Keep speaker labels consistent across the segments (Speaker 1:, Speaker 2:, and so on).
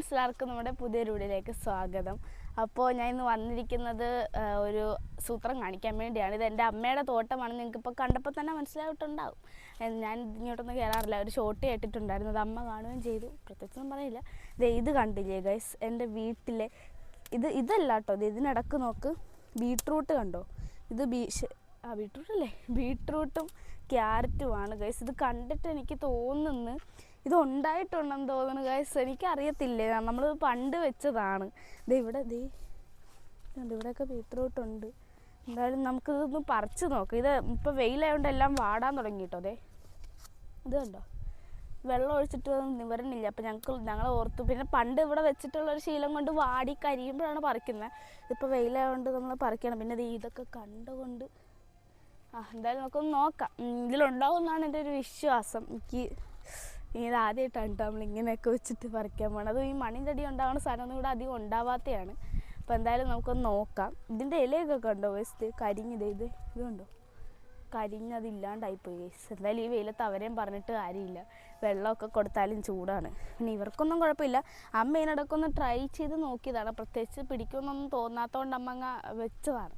Speaker 1: Guys, എല്ലാവർക്കും നമ്മുടെ പുതിയൊരു വീഡിയോയിലേക്ക് സ്വാഗതം. അപ്പോൾ ഞാൻ ഇന്ന് വന്നിരിക്കുന്നത് ഒരു സൂത്രം കാണിക്കാൻ വേണ്ടിയാണ്. ഇത് എൻ്റെ അമ്മയുടെ തോട്ടമാണെന്ന് നിങ്ങൾക്കിപ്പോൾ കണ്ടപ്പോൾ തന്നെ മനസ്സിലായിട്ടുണ്ടാവും. ഞാൻ ഇങ്ങോട്ടൊന്നും കയറാറില്ല, ഒരു ഷോട്ട് കേട്ടിട്ടുണ്ടായിരുന്നു, അത് അമ്മ കാണുകയും ചെയ്തു. പ്രത്യേകിച്ചൊന്നും പറയില്ല. ഇത് കണ്ടില്ലേ ഗൈസ്, എൻ്റെ വീട്ടിലെ ഇതല്ല കേട്ടോ, ഇതിനിടക്ക് നോക്ക്, ബീട്രൂട്ട് കണ്ടോ? ഇത് ബീട്രൂട്ട് അല്ലേ, ബീട്രൂട്ടും ക്യാരറ്റുമാണ് ഗൈസ്. ഇത് കണ്ടിട്ട് എനിക്ക് തോന്നുന്നു ഇത് ഉണ്ടായിട്ടുണ്ടെന്ന് തോന്നുന്നു ഗൈസ്, എനിക്കറിയത്തില്ലേ, നമ്മൾ പണ്ട് വെച്ചതാണ്. ഇവിടെയൊക്കെ ബീട്രൂട്ടുണ്ട്. എന്തായാലും നമുക്കിതൊന്ന് പറിച്ച് നോക്കാം. ഇത് ഇപ്പോൾ വെയിലായതുകൊണ്ട് എല്ലാം വാടാൻ തുടങ്ങിയിട്ടോ. ഇത് കണ്ടോ, വെള്ളം ഒഴിച്ചിട്ട് നിവരണില്ല. അപ്പം ഞങ്ങൾ ഓർത്തു, പിന്നെ പണ്ട് ഇവിടെ വെച്ചിട്ടുള്ളൊരു ശീലം കൊണ്ട് വാടി കരിയുമ്പോഴാണ് പറിക്കുന്നത്. ഇതിപ്പോൾ വെയിലായതുകൊണ്ട് നമ്മൾ പറിക്കണം. പിന്നെ ഇതൊക്കെ കണ്ടുകൊണ്ട് എന്തായാലും നമുക്കൊന്ന് നോക്കാം. ഇതിലുണ്ടാവും എന്നാണ് എൻ്റെ ഒരു വിശ്വാസം. ഇത് ആദ്യമായിട്ടാണ് നമ്മൾ ഇങ്ങനെയൊക്കെ വെച്ചിട്ട് പറിക്കാൻ പോകണം. അതും ഈ മണ്ണിൻ്റെ അടി ഉണ്ടാകുന്ന സാധനമൊന്നും ഇവിടെ അധികം ഉണ്ടാവാത്തതാണ്. അപ്പോൾ എന്തായാലും നമുക്കൊന്ന് നോക്കാം. ഇതിൻ്റെ ഇലയൊക്കെ കണ്ടോ ഗൈസ്, ഇത് കണ്ടോ, കരിഞ്ഞതില്ലാണ്ടായിപ്പോയി ഗൈസ്. എന്തായാലും ഈ വെയിലത്ത് അവരെയും പറഞ്ഞിട്ട് കാര്യമില്ല, വെള്ളമൊക്കെ കൊടുത്താലും ചൂടാണ്. പിന്നെ ഇവർക്കൊന്നും കുഴപ്പമില്ല. അമ്മ ഇതിനിടയ്ക്കൊന്ന് ട്രൈ ചെയ്ത് നോക്കിയതാണ്, പ്രത്യേകിച്ച് പിടിക്കുമെന്നൊന്നും തോന്നാത്തതുകൊണ്ട് അമ്മ അങ്ങ് വെച്ചതാണ്.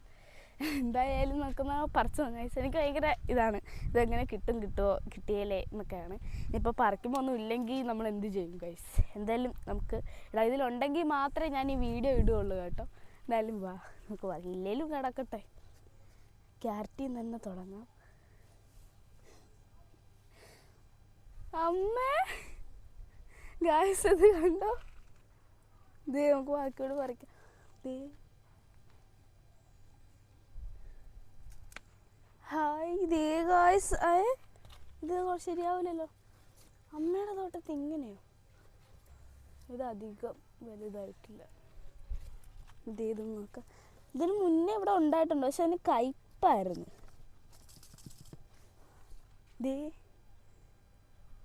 Speaker 1: എന്തായാലും നോക്കുന്ന പറിച്ചു നോക്കാം ഗൈസ്. എനിക്ക് ഭയങ്കര ഇതാണ്, ഇതെങ്ങനെ കിട്ടിയേലേ എന്നൊക്കെയാണ്. ഇപ്പോൾ പറിക്കുമ്പോൾ ഒന്നും ഇല്ലെങ്കിൽ നമ്മൾ എന്ത് ചെയ്യും ഗൈസ്? എന്തായാലും നമുക്ക് ഇതിലുണ്ടെങ്കിൽ മാത്രമേ ഞാൻ ഈ വീഡിയോ ഇടുകയുള്ളൂ കേട്ടോ. എന്തായാലും വാ നമുക്ക് പറിക്കാം, ഇല്ലേലും കിടക്കട്ടെ. ക്യാരറ്റിൽ നിന്ന് തന്നെ തുടങ്ങാം. അമ്മേ ഗൈസ്, ഇത് കണ്ടോ? നമുക്ക് ബാക്കിയോട് പറിക്കാം. ഹായ്, ഗായ്സ്, ഇത് ശരിയാവില്ലല്ലോ. അമ്മയുടെ തോട്ടത്തിൽ ഇങ്ങനെയോ? ഇത് അധികം വലുതായിട്ടില്ല. ഇതും നോക്കാം. ഇതിന് മുന്നേ ഇവിടെ ഉണ്ടായിട്ടുണ്ട്, പക്ഷെ അതിന് കയ്പ്പായിരുന്നു.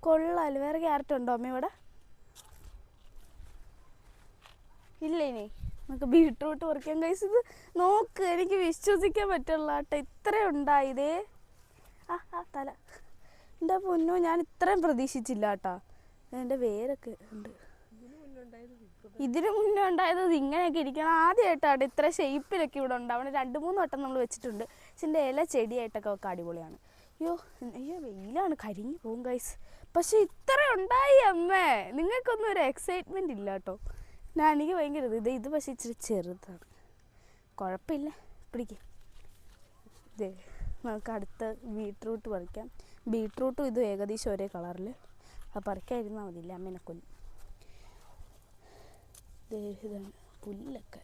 Speaker 1: കൊള്ളാല്. വേറെ ക്യാരറ്റ് ഉണ്ടോ അമ്മ ഇവിടെ? ഇല്ല. ഇനി നമുക്ക് ബീട്രൂട്ട് പറിക്കാം ഗൈസ്. ഇത് നോക്ക്, എനിക്ക് വിശ്വസിക്കാൻ പറ്റില്ല കേട്ടോ, ഇത്രയും ഉണ്ടായതേ. തല എൻ്റെ പൊന്നോ, ഞാൻ ഇത്രയും പ്രതീക്ഷിച്ചില്ല കേട്ടോ. എൻ്റെ വേരൊക്കെ ഉണ്ട്. ഇതിന് മുന്നേ ഉണ്ടായത് ഇങ്ങനെയൊക്കെ ഇരിക്കണം. ആദ്യമായിട്ടാണ് ഇത്ര ഷേപ്പിലൊക്കെ ഇവിടെ ഉണ്ടാവണം. 2-3 വട്ടം നമ്മൾ വെച്ചിട്ടുണ്ട്, പക്ഷെ എൻ്റെ ഇല ചെടിയായിട്ടൊക്കെ ഒക്കെ അടിപൊളിയാണ്. അയ്യോ വെയിലാണ്, കരിഞ്ഞു പോകും ഗൈസ്. പക്ഷെ ഇത്ര ഉണ്ടായി അമ്മേ, നിങ്ങൾക്കൊന്നും ഒരു എക്സൈറ്റ്മെൻറ്റ് ഇല്ല കേട്ടോ. എനിക്ക് ഭയങ്കര ഇത് പക്ഷേ ഇച്ചിരി ചെറുതാണ്, കുഴപ്പമില്ല. പിടിക്കും. നമുക്ക് അടുത്ത ബീട്രൂട്ട് പറിക്കാം. ബീട്രൂട്ടും ഇതും ഏകദേശം ഒരേ കളറിൽ. അത് പറിക്കാതിരുന്നാൽ മതിയില്ല, അമ്മേനെ കൊല്ലും. ഇതാണ് പുല്ലൊക്കെ.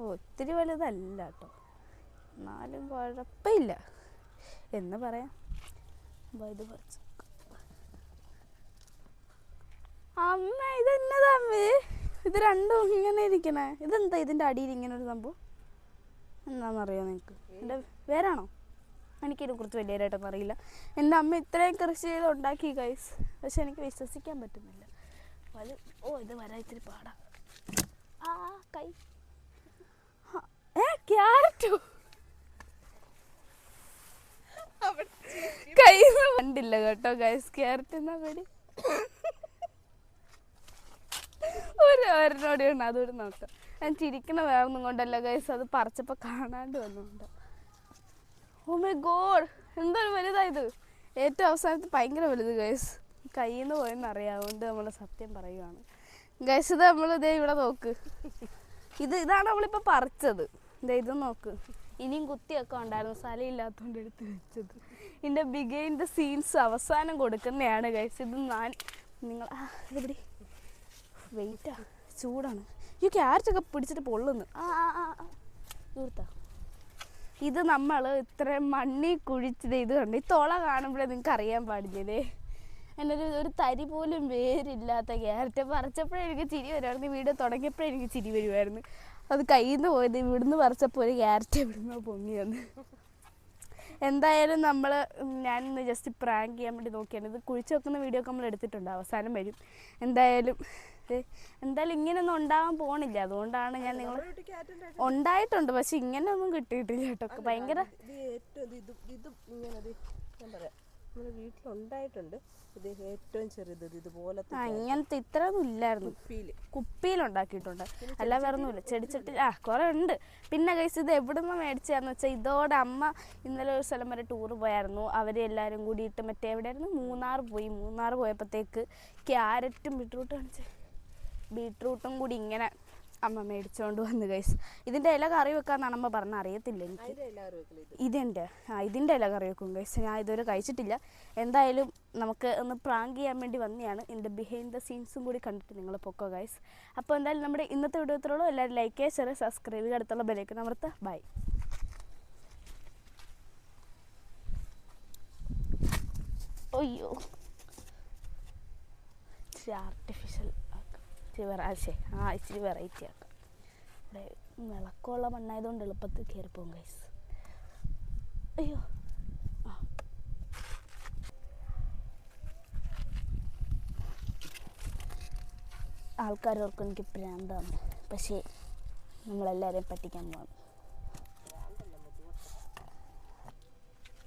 Speaker 1: ഒത്തിരി വലുതല്ല കേട്ടോ, എന്നാലും കുഴപ്പമില്ല എന്ന് പറയാം. ഇത് പറിച്ചു. അമ്മ ഇതെന്നതാ അമ്മേ, ഇത് രണ്ടും ഇങ്ങനെ ഇരിക്കണേ? ഇതെന്താ ഇതിൻ്റെ അടിയിൽ ഇങ്ങനെ ഒരു സംഭവം? എന്താണെന്നറിയോ നിങ്ങൾക്ക്? എൻ്റെ വേരാണോ? എനിക്കിതിനെ കുറിച്ച് വലിയതായിട്ടൊന്നും അറിയില്ല. എൻ്റെ അമ്മ ഇത്രയും കൃഷി ചെയ്ത് ഉണ്ടാക്കി ഗൈസ്, പക്ഷെ എനിക്ക് വിശ്വസിക്കാൻ പറ്റുന്നില്ല. ഇത് വരാൻ ഇത്തിരി പാടാ. കൈ ക്യാരറ്റോ കൈ കണ്ടില്ല കേട്ടോ ഗൈസ്. ക്യാരറ്റ് എന്നാ പേടി, ഒരെണ്ണോടെ ഉണ്ട്, അതുകൂടെ നോക്കാം. ഞാൻ ചിരിക്കണ വേറൊന്നും കൊണ്ടല്ല ഗൈസ്, അത് പറിച്ചപ്പോൾ കാണാണ്ട് വന്നുകൊണ്ട്. ഓ മൈ ഗോഡ്, എന്തൊരു വലുതായത്. ഏറ്റവും അവസാനത്ത് ഭയങ്കര വലുത് ഗൈസ്, കയ്യിൽ നിന്ന് പോയെന്നറിയാം, അതുകൊണ്ട് നമ്മൾ സത്യം പറയുകയാണ് ഗൈസ്. ഇത് നമ്മൾ ഇവിടെ നോക്ക്, ഇതാണ് നമ്മളിപ്പോൾ പറിച്ചത്. ഇത് നോക്ക്, ഇനിയും കുത്തിയൊക്കെ ഉണ്ടായിരുന്നു, സ്ഥലം ഇല്ലാത്തതുകൊണ്ട് എടുത്ത് വെച്ചത്. ഇതിൻ്റെ ബിഗൈൻഡ് ദ സീൻസ് അവസാനം കൊടുക്കുന്നതാണ് ഗൈസ്. ഇത് നിങ്ങൾ എവിടെ വെയിറ്റാ, ചൂടാണ്. ഈ ക്യാരറ്റൊക്കെ പിടിച്ചിട്ട് പൊള്ളുന്നു. ദൂരത്താ. ഇത് നമ്മൾ ഇത്രയും മണ്ണി കുഴിച്ചത്. ഇത് കണ്ട് ഈ തുള കാണുമ്പോഴേ നിങ്ങൾക്ക് അറിയാൻ പാടില്ലേ, എൻ്റെ ഒരു തരി പോലും വേരില്ലാത്ത ക്യാരറ്റ്. പറിച്ചപ്പോഴേ എനിക്ക് ചിരി വരുമായിരുന്നു, വീഡിയോ തുടങ്ങിയപ്പോഴേ എനിക്ക് ചിരി വരുമായിരുന്നു. അത് കയ്യിൽ നിന്ന് പോയത്, ഇവിടുന്ന് പറിച്ചപ്പോൾ ഒരു ക്യാരറ്റ് ഇവിടുന്ന് പൊങ്ങി വന്ന്. എന്തായാലും ഞാനിന്ന് ജസ്റ്റ് പ്രാങ്ക് ചെയ്യാൻ വേണ്ടി നോക്കിയാണ്. ഇത് കുഴിച്ച് വെക്കുന്ന വീഡിയോ ഒക്കെ നമ്മൾ എടുത്തിട്ടുണ്ട്, അവസാനം വരും. എന്തായാലും ഇങ്ങനെയൊന്നും ഉണ്ടാകാൻ പോണില്ല, അതുകൊണ്ടാണ് ഞാൻ ഉണ്ടായിട്ടുണ്ട്, പക്ഷെ ഇങ്ങനെയൊന്നും കിട്ടിയിട്ടില്ല കേട്ടോ. ഭയങ്കര
Speaker 2: നമ്മുടെ വീട്ടിലുണ്ടായിട്ടുണ്ട്. ഇത് ഏറ്റവും ചെറുത് ഇതുപോലത്തെ
Speaker 1: ഇങ്ങനത്തെ ഇത്രയൊന്നും ഇല്ലായിരുന്നു. കുപ്പിയിലുണ്ടാക്കിയിട്ടുണ്ട്, അല്ല വേറെ ഒന്നുമില്ല. ചെടിച്ചട്ടി കുറേ ഉണ്ട്. പിന്നെ ഗൈസ് ഇത് എവിടുന്ന് മേടിച്ചതെന്ന് വെച്ചാൽ ഇതോടെ അമ്മ ഇന്നലെ ഒരു സ്ഥലം വരെ ടൂറ് പോയായിരുന്നു. അവർ എല്ലാവരും കൂടിയിട്ട് മറ്റേ എവിടെയായിരുന്നു, മൂന്നാർ പോയപ്പോഴത്തേക്ക് ക്യാരറ്റും ബീട്രൂട്ടും കൂടി ഇങ്ങനെ അമ്മ മേടിച്ചുകൊണ്ട് വന്നു ഗൈസ്. ഇതിൻ്റെ ഇല കറി വെക്കാന്നാണ് അമ്മ പറഞ്ഞ, അറിയത്തില്ല എനിക്ക്. ഇതിൻ്റെ ഇല കറി വെക്കും ഗൈസ്. ഞാൻ ഇതുവരെ കഴിച്ചിട്ടില്ല. എന്തായാലും നമുക്ക് ഒന്ന് പ്രാങ്ക് ചെയ്യാൻ വേണ്ടി വന്നെയാണ്. ഇതിൻ്റെ ബിഹൈൻഡ് ദ സീൻസും കൂടി കണ്ടിട്ട് നിങ്ങൾ പൊക്കോ ഗൈസ്. അപ്പോൾ എന്തായാലും നമ്മുടെ ഇന്നത്തെ വീഡിയോ ഇത്രയുള്ളൂ. എല്ലാവരും ലൈക്ക് ചെയ്യുക, ഷെയർ, സബ്സ്ക്രൈബ് ചെയ്യുക, അടുത്തുള്ള ബെലൈക്കൺ അമർത്തുക. ബൈ. അയ്യോ, ഇച്ചിരി ആർട്ടിഫിഷ്യൽ ഇച്ചിരി വെറൈറ്റി ആക്കാം. ഇവിടെ വിളക്കമുള്ള മണ്ണായതുകൊണ്ട് എളുപ്പത്തിൽ കയറിപ്പോകും ഗൈസ്. അയ്യോ, ആൾക്കാരോർക്കും എനിക്ക് പ്രാന്താണ്, പക്ഷേ നമ്മളെല്ലാവരെയും പറ്റിക്കാൻ പോകണം.